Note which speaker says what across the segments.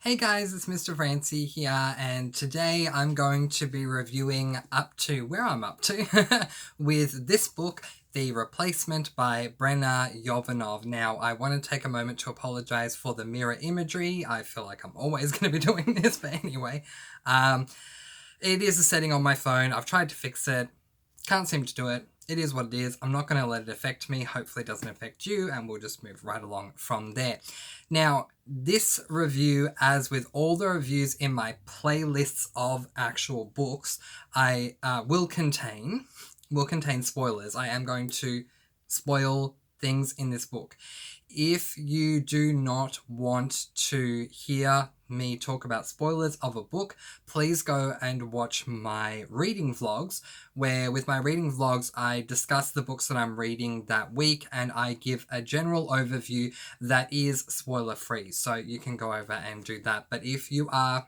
Speaker 1: Hey guys, it's Mr. Francy here, and today I'm going to be reviewing where I'm up to with this book, The Replacement by Brenna Yovanov. Now, I want to take a moment to apologize for the mirror imagery. I feel like I'm always going to be doing this, but anyway. It is a setting on my phone. I've tried to fix it. Can't seem to do it. It is what it is. I'm not going to let it affect me. Hopefully it doesn't affect you, and we'll just move right along from there. Now, this review, as with all the reviews in my playlists of actual books, I will contain spoilers. I am going to spoil things in this book. If you do not want to hear me talk about spoilers of a book, please go and watch my reading vlogs, where with my reading vlogs I discuss the books that I'm reading that week and I give a general overview that is spoiler free, so you can go over and do that. But if you are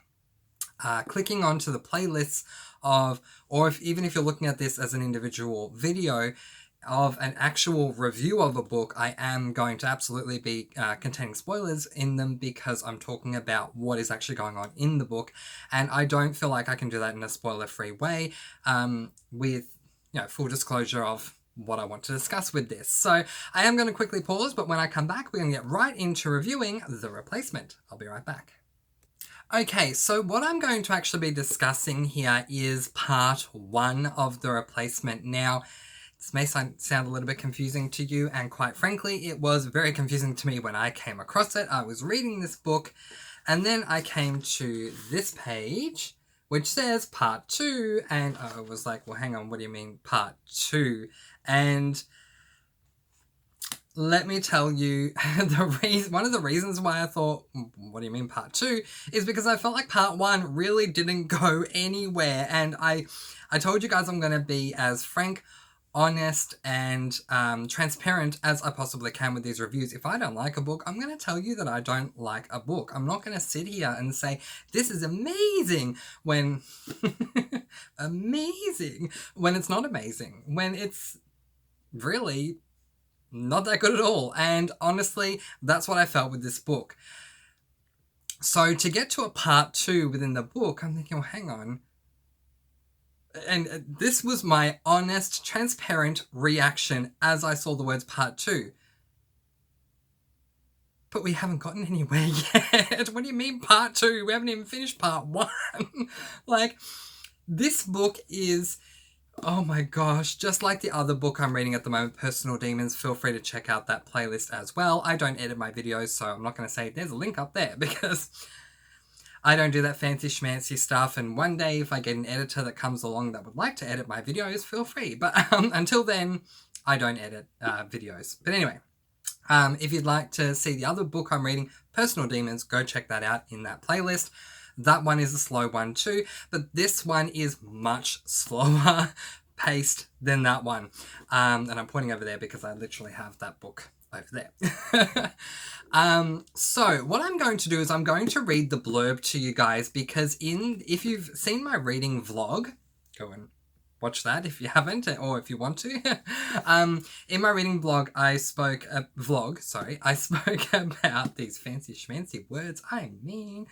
Speaker 1: clicking onto the playlists of, or even if you're looking at this as an individual video of an actual review of a book, I am going to absolutely be containing spoilers in them because I'm talking about what is actually going on in the book, and I don't feel like I can do that in a spoiler-free way with full disclosure of what I want to discuss with this. So I am going to quickly pause, but when I come back, we're going to get right into reviewing The Replacement. I'll be right back. Okay, so what I'm going to actually be discussing here is part 1 of The Replacement. Now, this may sound a little bit confusing to you, and quite frankly, it was very confusing to me when I came across it. I was reading this book, and then I came to this page, which says part 2, and I was like, well, hang on, what do you mean part 2? And let me tell you, one of the reasons why I thought, what do you mean part 2, is because I felt like part 1 really didn't go anywhere, and I told you guys I'm going to be as frank, honest, and transparent as I possibly can with these reviews. If I don't like a book, I'm going to tell you that I don't like a book. I'm not going to sit here and say, this is amazing, when amazing, when it's not amazing, when it's really not that good at all. And honestly, that's what I felt with this book. So to get to a part 2 within the book, I'm thinking, well, hang on. And this was my honest, transparent reaction as I saw the words part 2. But we haven't gotten anywhere yet. What do you mean part 2? We haven't even finished part 1. Like, this book is, oh my gosh, just like the other book I'm reading at the moment, Personal Demons. Feel free to check out that playlist as well. I don't edit my videos, so I'm not going to say there's a link up there because I don't do that fancy schmancy stuff, and one day if I get an editor that comes along that would like to edit my videos, feel free. But until then, I don't edit videos. But anyway, if you'd like to see the other book I'm reading, Personal Demons, go check that out in that playlist. That one is a slow one too, but this one is much slower paced than that one. And I'm pointing over there because I literally have that book over there. So what I'm going to do is I'm going to read the blurb to you guys, because if you've seen my reading vlog, go and watch that if you haven't, or if you want to. In my reading vlog, I spoke about these fancy schmancy words. I mean,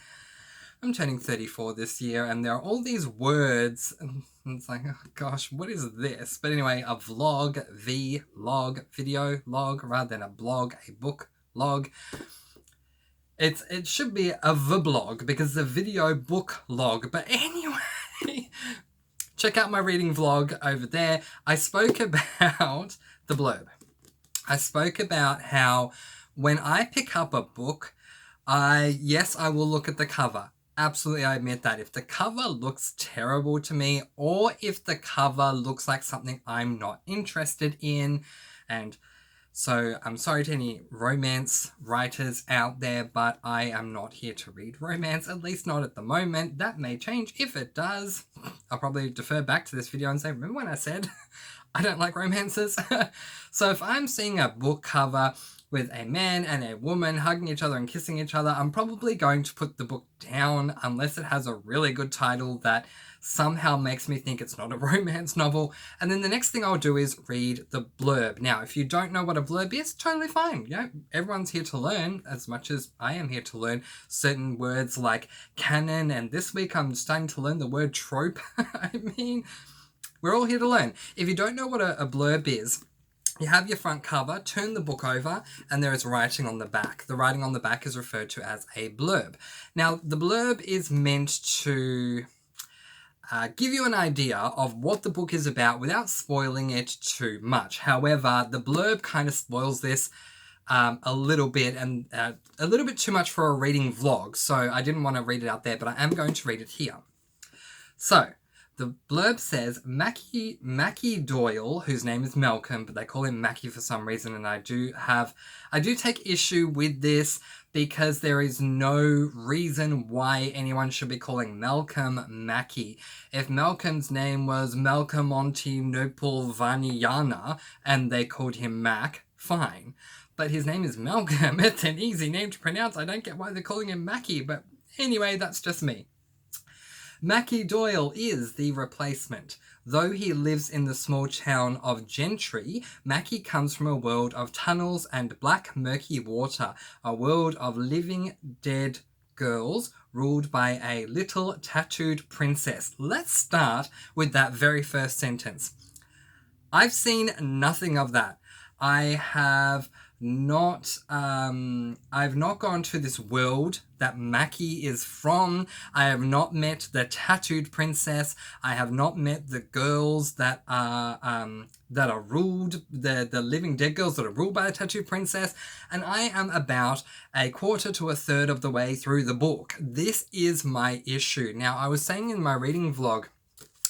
Speaker 1: I'm turning 34 this year, and there are all these words, and it's like, oh gosh, what is this? But anyway, a vlog, V-log, video log, rather than a blog, a book log. It should be a vlog because it's a video book log. But anyway, check out my reading vlog over there. I spoke about the blurb. I spoke about how when I pick up a book, I will look at the cover. Absolutely, I admit that. If the cover looks terrible to me, or if the cover looks like something I'm not interested in, and so I'm sorry to any romance writers out there, but I am not here to read romance, at least not at the moment. That may change. If it does, I'll probably defer back to this video and say, remember when I said I don't like romances? So if I'm seeing a book cover with a man and a woman hugging each other and kissing each other, I'm probably going to put the book down unless it has a really good title that somehow makes me think it's not a romance novel. And then the next thing I'll do is read the blurb. Now, if you don't know what a blurb is, totally fine. You know, everyone's here to learn as much as I am here to learn certain words like canon, and this week I'm starting to learn the word trope. I mean, we're all here to learn. If you don't know what a blurb is, you have your front cover, turn the book over, and there is writing on the back. The writing on the back is referred to as a blurb. Now, the blurb is meant to give you an idea of what the book is about without spoiling it too much. However, the blurb kind of spoils this a little bit, and a little bit too much for a reading vlog, so I didn't want to read it out there, but I am going to read it here. So, the blurb says, Mackie Doyle, whose name is Malcolm, but they call him Mackie for some reason, and I do take issue with this because there is no reason why anyone should be calling Malcolm Mackie. If Malcolm's name was Malcolm Montinopol Vaniana and they called him Mac, fine. But his name is Malcolm. It's an easy name to pronounce. I don't get why they're calling him Mackie, but anyway, that's just me. Mackie Doyle is the replacement. Though he lives in the small town of Gentry, Mackie comes from a world of tunnels and black murky water, a world of living dead girls ruled by a little tattooed princess. Let's start with that very first sentence. I've seen nothing of that. I've not gone to this world that Mackie is from. I have not met the tattooed princess. I have not met the girls that are ruled, the living dead girls that are ruled by the tattooed princess. And I am about a quarter to a third of the way through the book. This is my issue. Now, I was saying in my reading vlog,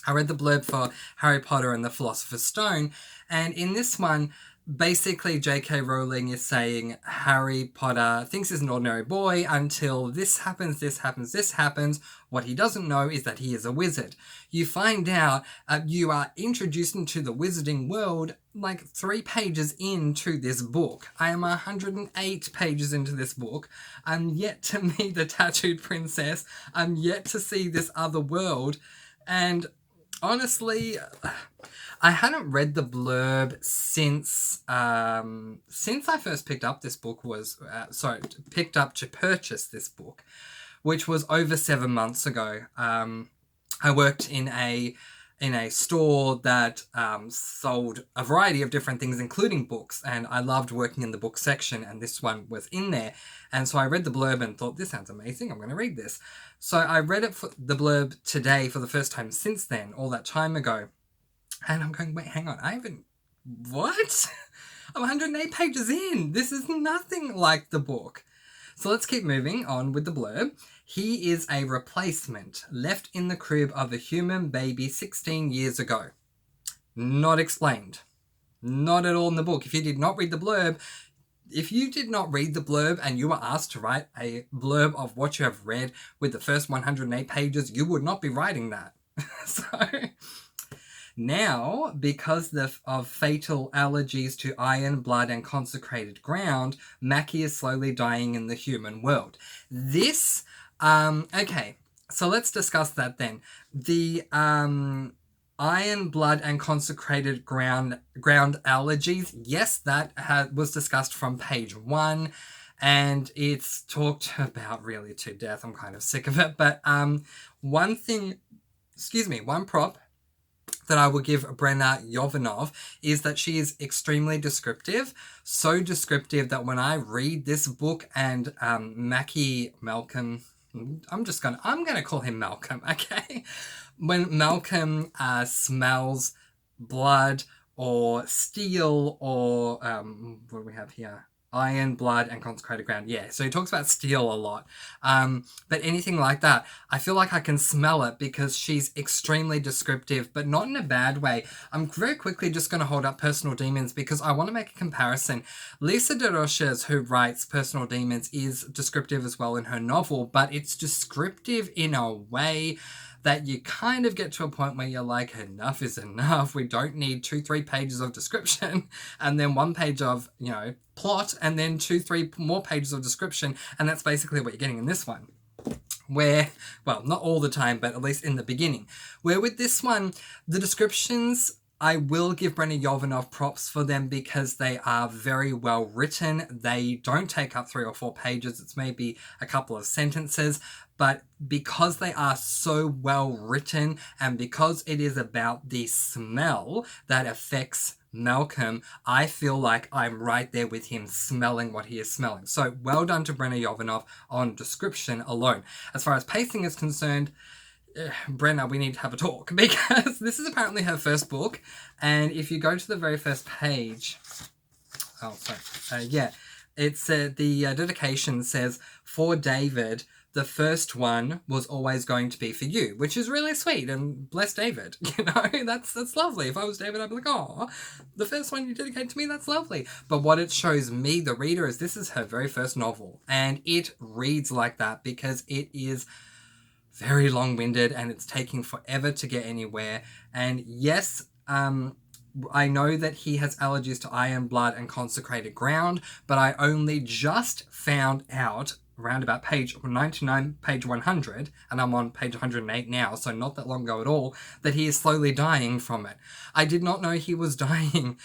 Speaker 1: I read the blurb for Harry Potter and the Philosopher's Stone, and in this one, basically, J.K. Rowling is saying Harry Potter thinks he's an ordinary boy until this happens, this happens, this happens. What he doesn't know is that he is a wizard. You find out, you are introduced into the wizarding world like 3 pages into this book. I am 108 pages into this book. I'm yet to meet the tattooed princess. I'm yet to see this other world. And honestly, I hadn't read the blurb since I first picked up this book picked up to purchase this book, which was over 7 months ago. I worked in a store that sold a variety of different things, including books, and I loved working in the book section, and this one was in there. And so I read the blurb and thought, this sounds amazing, I'm going to read this. So I read the blurb today for the first time since then, all that time ago. And I'm going, wait, hang on, what? I'm 108 pages in. This is nothing like the book. So let's keep moving on with the blurb. He is a replacement left in the crib of a human baby 16 years ago. Not explained. Not at all in the book. If you did not read the blurb and you were asked to write a blurb of what you have read with the first 108 pages, you would not be writing that. So now, because of fatal allergies to iron, blood, and consecrated ground, Mackie is slowly dying in the human world. This, okay, so let's discuss that then. The iron, blood, and consecrated ground allergies, yes, that was discussed from page 1, and it's talked about really to death. I'm kind of sick of it, but one prop that I will give Brenna Yovanov is that she is extremely descriptive. So descriptive that when I read this book and Malcolm, I'm gonna call him Malcolm, okay? When Malcolm smells blood or steel or what do we have here? Iron, blood, and consecrated ground. Yeah, so he talks about steel a lot. But anything like that, I feel like I can smell it because she's extremely descriptive, but not in a bad way. I'm very quickly just going to hold up Personal Demons because I want to make a comparison. Lisa DeRoches, who writes Personal Demons, is descriptive as well in her novel, but it's descriptive in a way that you kind of get to a point where you're like, enough is enough. We don't need 2-3 pages of description and then 1 page of, plot and then 2-3 more pages of description. And that's basically what you're getting in this one. Where, well, not all the time, but at least in the beginning. Where with this one, the descriptions, I will give Brenna Yovanov props for them because they are very well written. They don't take up 3 or 4 pages. It's maybe a couple of sentences. But because they are so well written and because it is about the smell that affects Malcolm, I feel like I'm right there with him smelling what he is smelling. So well done to Brenna Yovanov on description alone. As far as pacing is concerned, Brenna, we need to have a talk because this is apparently her first book. And if you go to the very first page, it's the dedication says, "For David, the first one was always going to be for you," which is really sweet and bless David. That's lovely. If I was David, I'd be like, oh, the first one you dedicate to me, that's lovely. But what it shows me, the reader, is this is her very first novel. And it reads like that because it is very long-winded and it's taking forever to get anywhere. And yes, I know that he has allergies to iron, blood, and consecrated ground, but I only just found out around about page 99, page 100, and I'm on page 108 now, so not that long ago at all, that he is slowly dying from it. I did not know he was dying.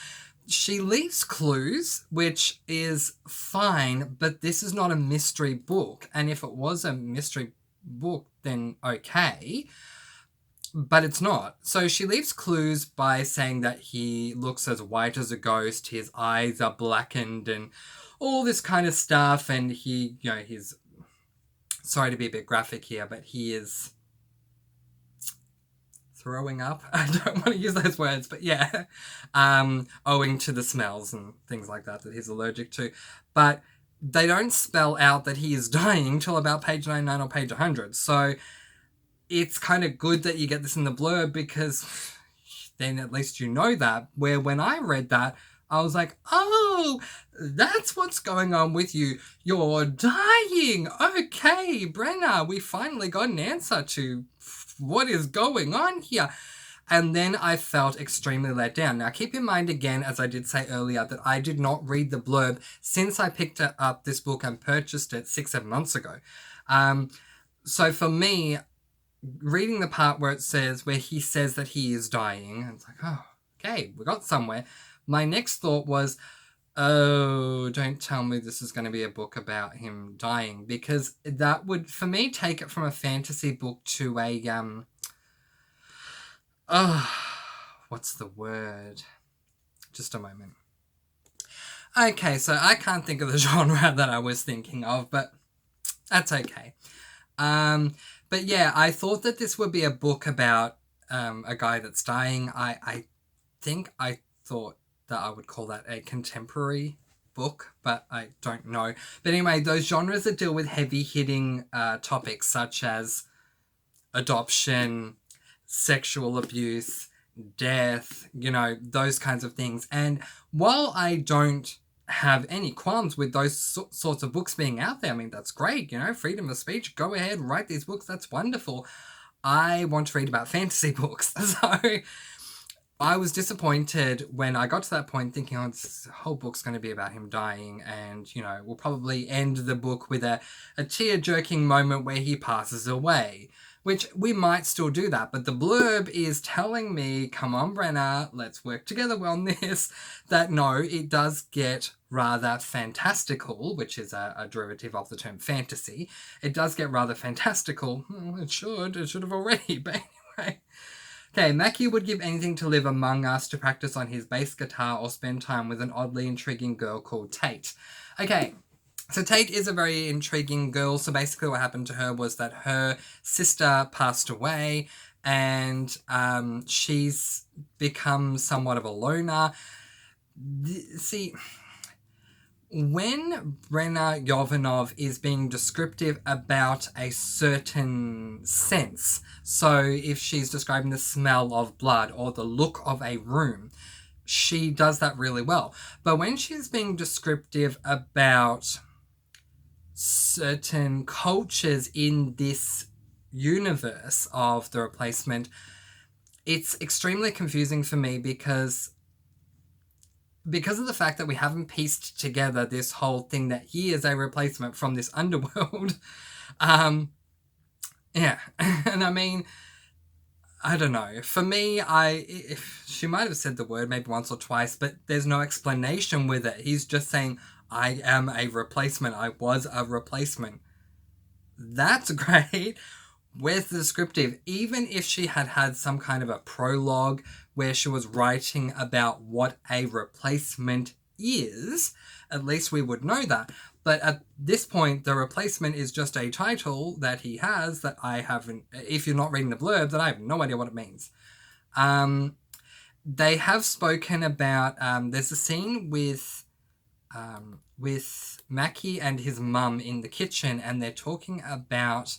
Speaker 1: She leaves clues, which is fine, but this is not a mystery book, and if it was a mystery book, then okay, but it's not. So she leaves clues by saying that he looks as white as a ghost, his eyes are blackened, and all this kind of stuff, and he, he's, sorry to be a bit graphic here, but he is throwing up. I don't want to use those words, but yeah, owing to the smells and things like that he's allergic to. But they don't spell out that he is dying till about page 99 or page 100. So it's kind of good that you get this in the blurb because then at least you know that. Where when I read that, I was like, oh, that's what's going on with you. You're dying. Okay, Brenna, we finally got an answer to what is going on here. And then I felt extremely let down. Now, keep in mind again, as I did say earlier, that I did not read the blurb since I picked up this book and purchased it 6-7 months ago. So for me, reading the part where he says that he is dying, it's like, oh, okay, we got somewhere. My next thought was, oh, don't tell me this is going to be a book about him dying, because that would, for me, take it from a fantasy book to a, what's the word? Just a moment. Okay, so I can't think of the genre that I was thinking of, but that's okay. But yeah, I thought that this would be a book about a guy that's dying. I think I thought that I would call that a contemporary book, but I don't know. But anyway, those genres that deal with heavy-hitting topics such as adoption, sexual abuse, death, those kinds of things. And while I don't have any qualms with those sorts of books being out there, I mean, that's great, freedom of speech, go ahead, write these books, that's wonderful. I want to read about fantasy books. So I was disappointed when I got to that point thinking, oh, this whole book's going to be about him dying, and, we'll probably end the book with a tear-jerking moment where he passes away, which we might still do that. But the blurb is telling me, come on, Brenna, let's work together on this, that no, it does get rather fantastical, which is a derivative of the term fantasy. It does get rather fantastical. It should have already, but anyway. Okay, Mackie would give anything to live among us, to practice on his bass guitar, or spend time with an oddly intriguing girl called Tate. Okay, so Tate is a very intriguing girl. So basically what happened to her was that her sister passed away, and she's become somewhat of a loner. See, when Brenna Yovanov is being descriptive about a certain sense, so if she's describing the smell of blood or the look of a room, she does that really well. But when she's being descriptive about certain cultures in this universe of The Replacement, it's extremely confusing for me because of the fact that we haven't pieced together this whole thing that he is a replacement from this underworld. Yeah. And I mean, I don't know. For me, if she might have said the word maybe once or twice, but there's no explanation with it. He's just saying, I am a replacement. I was a replacement. That's great. Where's the descriptive? Even if she had had some kind of a prologue where she was writing about what a replacement is, at least we would know that. But at this point, the replacement is just a title that he has that I haven't, if you're not reading the blurb, then I have no idea what it means. They have spoken about, there's a scene with Mackie and his mum in the kitchen, and they're talking about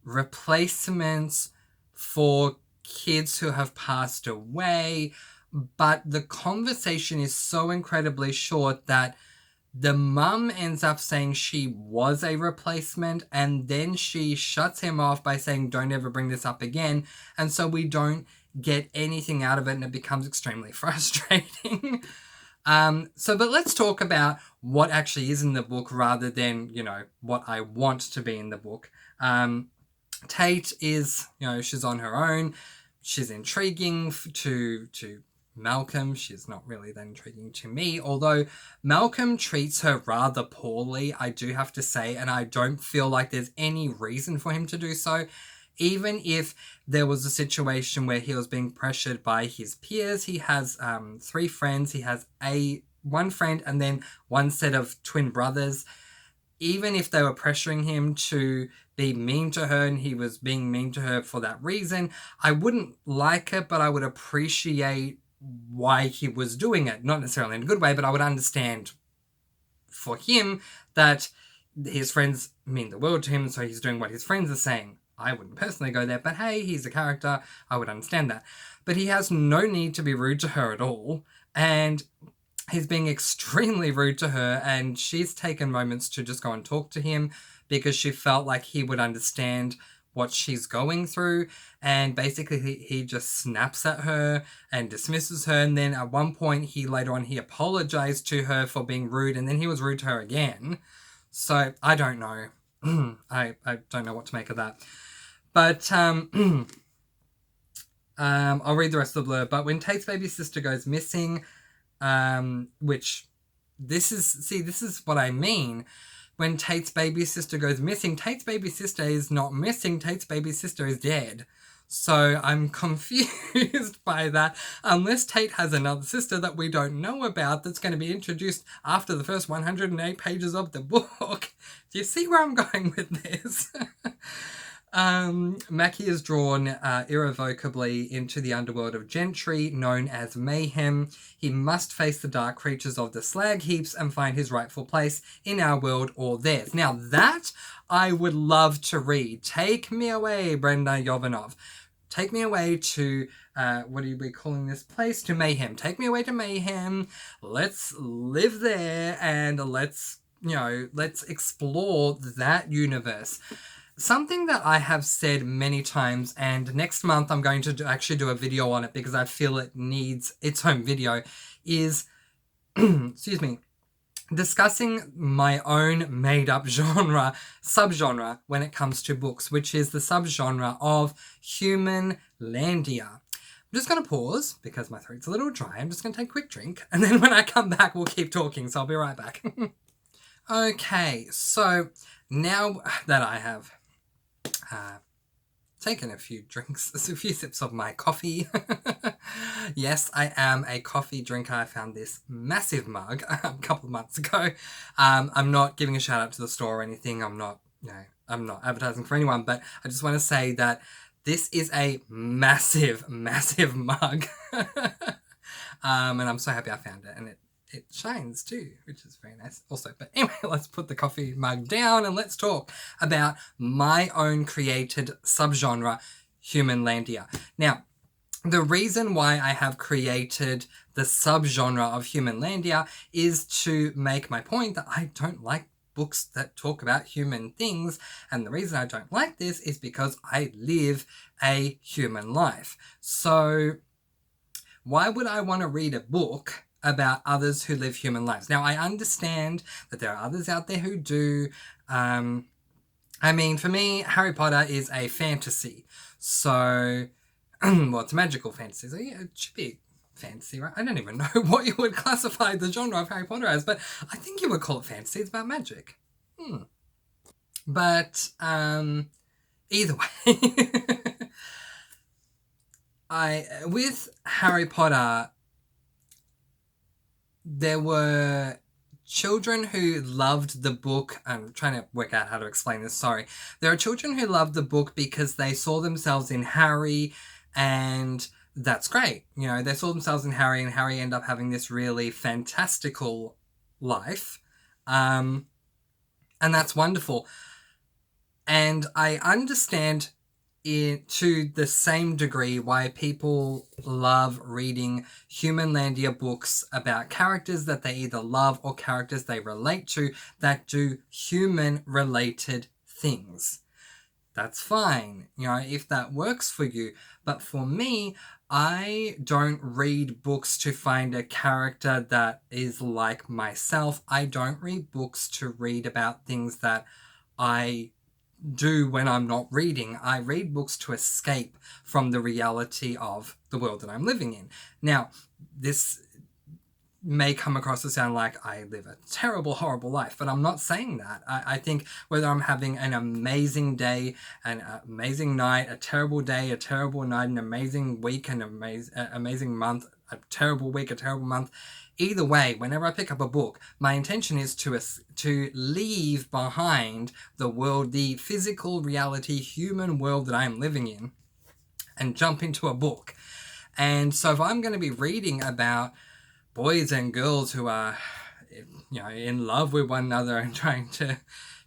Speaker 1: replacements for kids who have passed away, but the conversation is so incredibly short that the mum ends up saying she was a replacement, and then she shuts him off by saying, don't ever bring this up again. And so we don't get anything out of it, and it becomes extremely frustrating. But let's talk about what actually is in the book rather than, what I want to be in the book. Tate is, she's on her own. She's intriguing to Malcolm. She's not really that intriguing to me, although Malcolm treats her rather poorly, I do have to say, and I don't feel like there's any reason for him to do so. Even if there was a situation where he was being pressured by his peers, he has 3 friends. He has one friend and then one set of twin brothers. Even if they were pressuring him to be mean to her and he was being mean to her for that reason, I wouldn't like it, but I would appreciate why he was doing it. Not necessarily in a good way, but I would understand for him that his friends mean the world to him, so he's doing what his friends are saying. I wouldn't personally go there, but hey, he's a character. I would understand that. But he has no need to be rude to her at all, and he's being extremely rude to her, and she's taken moments to just go and talk to him because she felt like he would understand what she's going through, and basically he just snaps at her and dismisses her, and then at one point later on he apologized to her for being rude, and then he was rude to her again. So I don't know. I don't know what to make of that. But I'll read the rest of the blurb. But when Tate's baby sister goes missing, which this is what I mean. When Tate's baby sister goes missing, Tate's baby sister is not missing, Tate's baby sister is dead. So I'm confused by that, unless Tate has another sister that we don't know about that's going to be introduced after the first 108 pages of the book. Do you see where I'm going with this? Mackie is drawn irrevocably into the underworld of gentry known as Mayhem. He must face the dark creatures of the slag heaps and find his rightful place in our world or theirs. Now that I would love to read. Take me away, Brenda Yovanov. Take me away to, what are we calling this place? To Mayhem. Take me away to Mayhem. Let's live there and let's explore that universe. Something that I have said many times, and next month I'm going to actually do a video on it because I feel it needs its own video, is, excuse me, discussing my own made-up subgenre when it comes to books, which is the subgenre of human landia. I'm just going to pause because my throat's a little dry. I'm just going to take a quick drink, and then when I come back, we'll keep talking, so I'll be right back. Okay, so now that I have taken a few sips of my coffee. Yes, I am a coffee drinker. I found this massive mug a couple of months ago. I'm not giving a shout out to the store or anything. I'm not advertising for anyone, but I just want to say that this is a massive, massive mug. And I'm so happy I found it, and it shines too, which is very nice also. But anyway, let's put the coffee mug down and let's talk about my own created subgenre, human landia. Now, the reason why I have created the subgenre of human landia is to make my point that I don't like books that talk about human things, and the reason I don't like this is because I live a human life. So why would I want to read a book about others who live human lives? Now, I understand that there are others out there who do. I mean, for me, Harry Potter is a fantasy. So, well, it's a magical fantasy. So, yeah, it should be fantasy, right? I don't even know what you would classify the genre of Harry Potter as, but I think you would call it fantasy. It's about magic. But, either way, with Harry Potter, there were children who loved the book. I'm trying to work out how to explain this, sorry. There are children who loved the book because they saw themselves in Harry, and that's great. You know, they saw themselves in Harry, and Harry ended up having this really fantastical life. And that's wonderful. And I understand to the same degree why people love reading Humanlandia books about characters that they either love or characters they relate to that do human-related things. That's fine, you know, if that works for you. But for me, I don't read books to find a character that is like myself. I don't read books to read about things that I do when I'm not reading. I read books to escape from the reality of the world that I'm living in. Now, this may come across to sound like I live a terrible, horrible life, but I'm not saying that. I think whether I'm having an amazing day, an amazing night, a terrible day, a terrible night, an amazing week, an amazing month, a terrible week, a terrible month, either way, whenever I pick up a book, my intention is to leave behind the world, the physical reality, human world that I am living in, and jump into a book. And so if I'm going to be reading about boys and girls who are, you know, in love with one another and trying to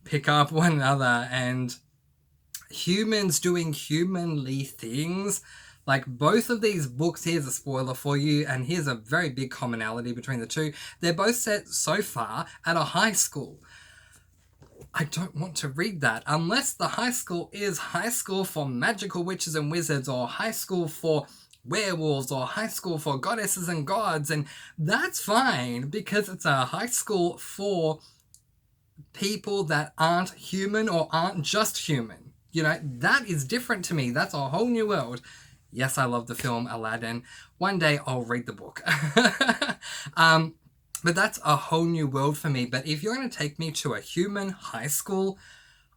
Speaker 1: pick up one another, and humans doing humanly things, like both of these books, here's a spoiler for you, and here's a very big commonality between the two. They're both set so far at a high school. I don't want to read that unless the high school is high school for magical witches and wizards, or high school for werewolves, or high school for goddesses and gods, and that's fine because it's a high school for people that aren't human or aren't just human. You know, that is different to me. That's a whole new world. Yes, I love the film Aladdin. One day I'll read the book. But that's a whole new world for me. But if you're going to take me to a human high school,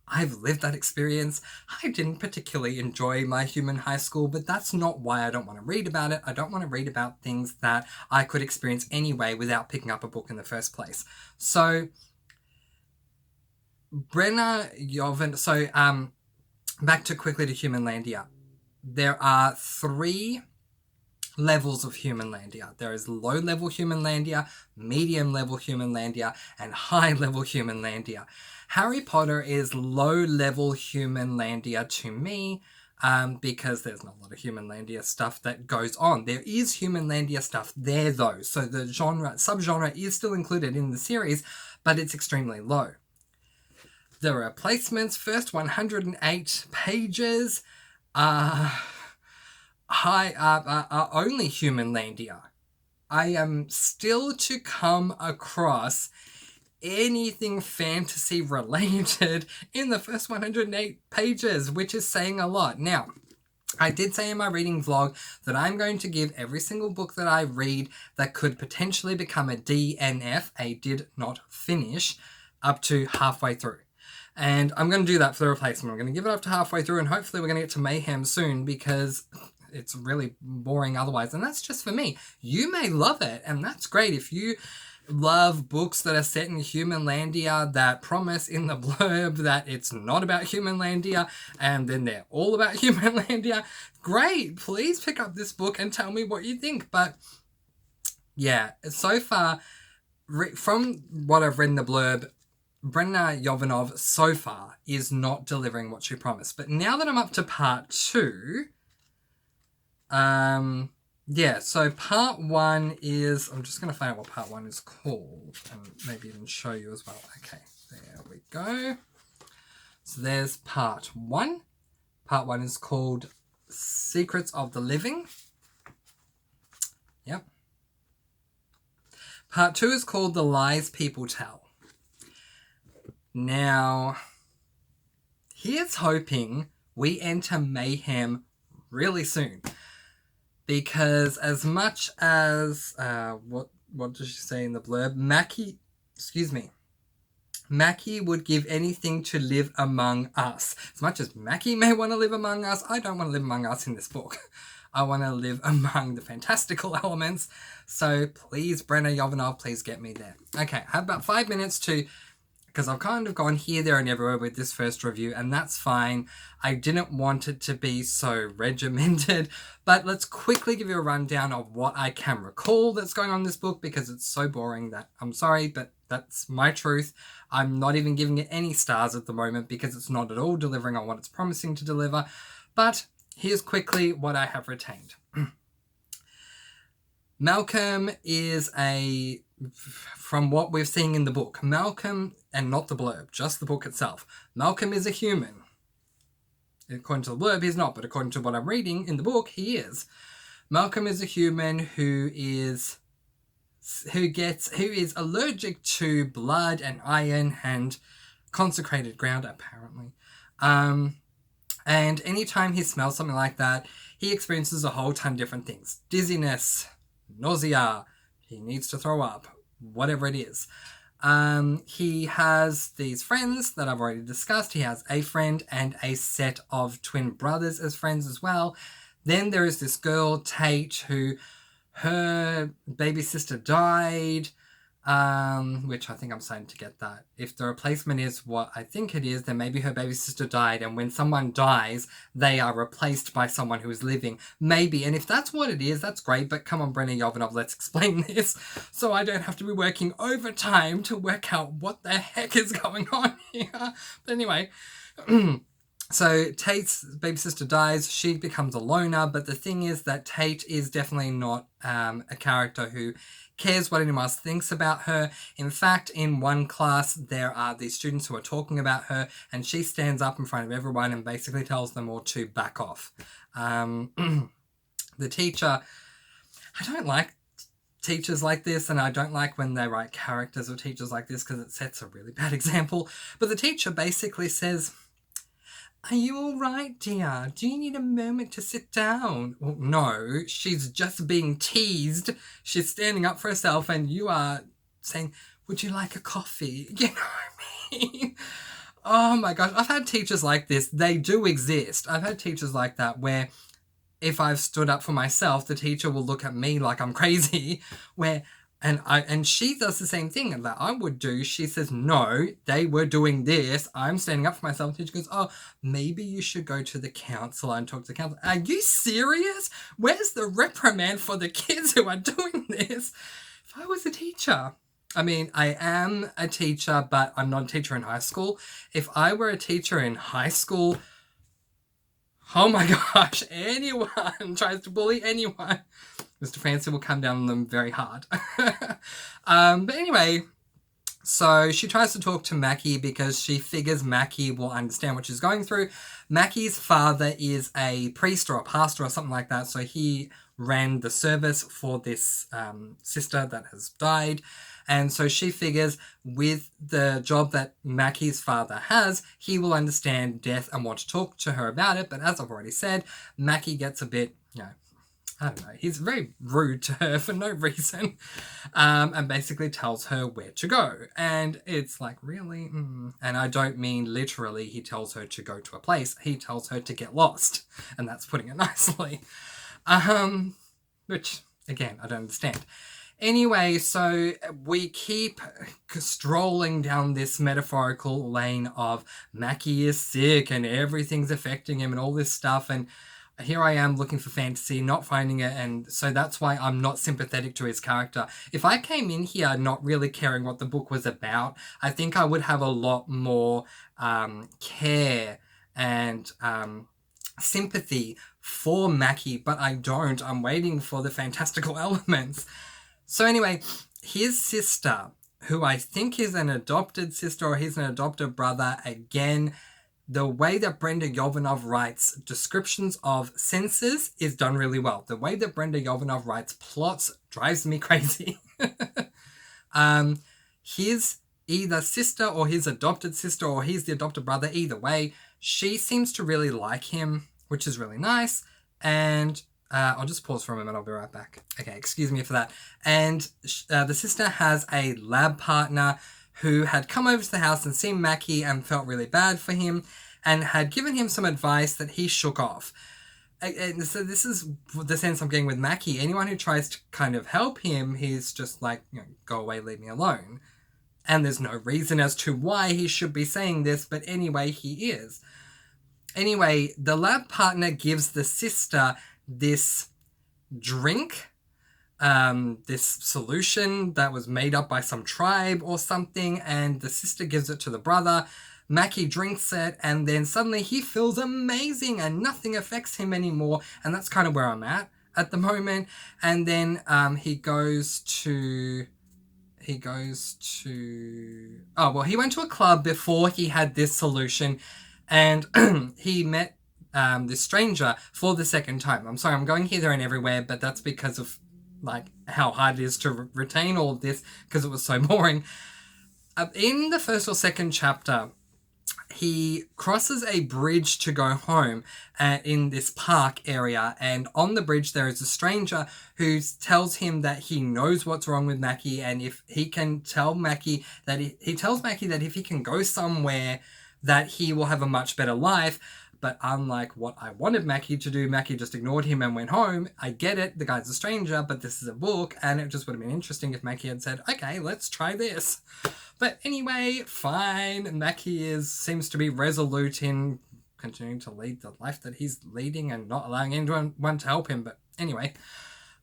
Speaker 1: I've lived that experience. I didn't particularly enjoy my human high school, but that's not why I don't want to read about it. I don't want to read about things that I could experience anyway without picking up a book in the first place. So, Brenna Jovan... So, back to quickly to Humanlandia. There are 3 levels of Humanlandia. There is low-level Humanlandia, medium-level Humanlandia, and high-level Humanlandia. Harry Potter is low-level Humanlandia to me, because there's not a lot of Humanlandia stuff that goes on. There is Humanlandia stuff there, though, so the subgenre is still included in the series, but it's extremely low. There are placements, first 108 pages, only Humanlandia. I am still to come across anything fantasy related in the first 108 pages, which is saying a lot. Now, I did say in my reading vlog that I'm going to give every single book that I read that could potentially become a DNF, a did not finish, up to halfway through. And I'm going to do that for the replacement. I'm going to give it up to halfway through, and hopefully we're going to get to Mayhem soon, because it's really boring otherwise. And that's just for me. You may love it, and that's great. If you love books that are set in Humanlandia that promise in the blurb that it's not about Humanlandia, and then they're all about Humanlandia, great. Please pick up this book and tell me what you think. But yeah, so far, from what I've read in the blurb, Brenna Jovanov so far is not delivering what she promised. But now that I'm up to part 2, yeah, so part 1 is, I'm just going to find out what part 1 is called, and maybe even show you as well. Okay, There we go. So there's part 1. Part 1 is called Secrets of the Living. Yep. Part 2 is called The Lies People Tell. Now, here's hoping we enter mayhem really soon. Because as much as, what does she say in the blurb? Mackie would give anything to live among us. As much as Mackie may want to live among us, I don't want to live among us in this book. I want to live among the fantastical elements. So please, Brenna Yovanov, please get me there. Okay, I have about 5 minutes to... because I've kind of gone here, there, and everywhere with this first review, and that's fine. I didn't want it to be so regimented, but let's quickly give you a rundown of what I can recall that's going on in this book, because it's so boring that I'm sorry, but that's my truth. I'm not even giving it any stars at the moment because it's not at all delivering on what it's promising to deliver, but here's quickly what I have retained. Malcolm is from what we're seeing in the book, Malcolm, and not the blurb, just the book itself, Malcolm is a human. According to the blurb, he's not, but according to what I'm reading in the book, he is. Malcolm is a human who is allergic to blood and iron and consecrated ground, apparently. And anytime he smells something like that, he experiences a whole ton of different things. Dizziness, nausea, he needs to throw up, whatever it is. He has these friends that I've already discussed. He has a friend and a set of twin brothers as friends as well. Then there is this girl, Tate, who her baby sister died, which I think I'm starting to get that. If the replacement is what I think it is, then maybe her baby sister died, and when someone dies, they are replaced by someone who is living. Maybe, and if that's what it is, that's great, but come on, Brenna Yovanov, let's explain this, so I don't have to be working overtime to work out what the heck is going on here. But anyway... So Tate's baby sister dies, she becomes a loner, but the thing is that Tate is definitely not a character who cares what anyone else thinks about her. In fact, in one class, there are these students who are talking about her, and she stands up in front of everyone and basically tells them all to back off. The teacher, I don't like teachers like this, and I don't like when they write characters of teachers like this because it sets a really bad example. But the teacher basically says... Are you all right, dear? Do you need a moment to sit down? Well, no, she's just being teased. She's standing up for herself and you are saying, would you like a coffee? You know what I mean? Oh my gosh, I've had teachers like this. They do exist. I've had teachers like that where if I've stood up for myself, the teacher will look at me like I'm crazy, and she does the same thing that I would do. She says, no, they were doing this. I'm standing up for myself. The teacher goes, oh, maybe you should go to the counselor and talk to the counselor. Are you serious? Where's the reprimand for the kids who are doing this? If I was a teacher... I mean, I am a teacher, but I'm not a teacher in high school. If I were a teacher in high school... Oh my gosh, anyone tries to bully anyone, Mr. Francy will come down on them very hard. But anyway, so she tries to talk to Mackie because she figures Mackie will understand what she's going through. Mackie's father is a priest or a pastor or something like that, so he ran the service for this sister that has died. And so she figures with the job that Mackie's father has, he will understand death and want to talk to her about it. But as I've already said, Mackie gets a bit, I don't know, he's very rude to her for no reason, and basically tells her where to go. And it's like, really? And I don't mean literally he tells her to go to a place. He tells her to get lost. And that's putting it nicely. Which, again, I don't understand. Anyway, so we keep strolling down this metaphorical lane of Mackie is sick and everything's affecting him and all this stuff, and here I am looking for fantasy, not finding it, and so that's why I'm not sympathetic to his character. If I came in here not really caring what the book was about, I think I would have a lot more care and sympathy for Mackie, but I don't. I'm waiting for the fantastical elements. So anyway, his sister, who I think is an adopted sister or he's an adopted brother. Again, the way that Brenda Yovanov writes descriptions of senses is done really well. The way that Brenda Yovanov writes plots drives me crazy. His either sister or his adopted sister or he's the adopted brother, either way, she seems to really like him, which is really nice. And I'll just pause for a moment. I'll be right back. Okay, excuse me for that. And the sister has a lab partner who had come over to the house and seen Mackie and felt really bad for him and had given him some advice that he shook off. And so this is the sense I'm getting with Mackie. Anyone who tries to kind of help him, he's just like, go away, leave me alone. And there's no reason as to why he should be saying this, but anyway, he is. Anyway, the lab partner gives the sister this drink, this solution that was made up by some tribe or something, and the sister gives it to the brother. Mackie drinks it, and then suddenly he feels amazing and nothing affects him anymore, and that's kind of where I'm at the moment. And then he went to a club before he had this solution, and he met this stranger for the second time. I'm sorry, I'm going here, there, and everywhere, but that's because of like how hard it is to retain all of this because it was so boring. In the first or second chapter, he crosses a bridge to go home in this park area, and on the bridge there is a stranger who tells him that he knows what's wrong with Mackie, and if he can tell Mackie that he tells Mackie that if he can go somewhere that he will have a much better life. But unlike what I wanted Mackie to do, Mackie just ignored him and went home. I get it, the guy's a stranger, but this is a book, and it just would have been interesting if Mackie had said, okay, let's try this. But anyway, fine. Mackie seems to be resolute in continuing to lead the life that he's leading and not allowing anyone to help him. But anyway,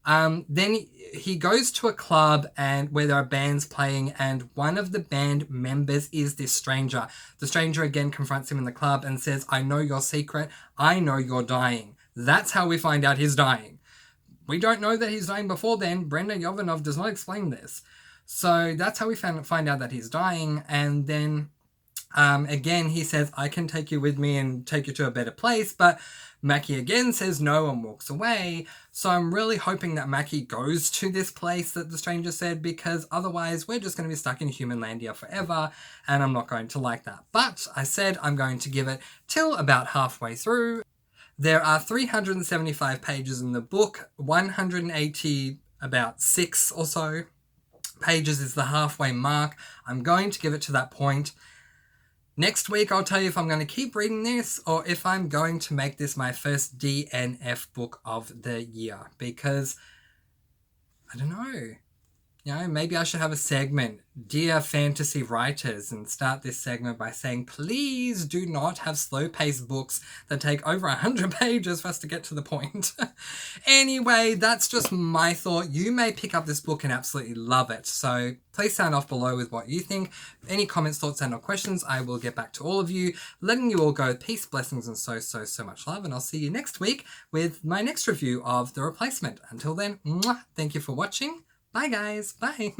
Speaker 1: then he goes to a club and where there are bands playing, and one of the band members is this stranger. The stranger again confronts him in the club and says, I know your secret. I know you're dying. That's how we find out he's dying. We don't know that he's dying before then. Brenda Yovanov does not explain this. So that's how we find out that he's dying. And then again, he says, I can take you with me and take you to a better place. But Mackie again says no and walks away. So I'm really hoping that Mackie goes to this place that the stranger said, because otherwise we're just going to be stuck in Humanlandia forever, and I'm not going to like that. But I said I'm going to give it till about halfway through. There are 375 pages in the book, 180, about 6 or so pages is the halfway mark. I'm going to give it to that point. Next week, I'll tell you if I'm going to keep reading this or if I'm going to make this my first DNF book of the year. Because, I don't know. Maybe I should have a segment, Dear Fantasy Writers, and start this segment by saying, please do not have slow-paced books that take over 100 pages for us to get to the point. Anyway, that's just my thought. You may pick up this book and absolutely love it. So please sound off below with what you think. Any comments, thoughts, and or questions, I will get back to all of you, letting you all go peace, blessings, and so much love. And I'll see you next week with my next review of The Replacement. Until then, thank you for watching. Bye guys. Bye.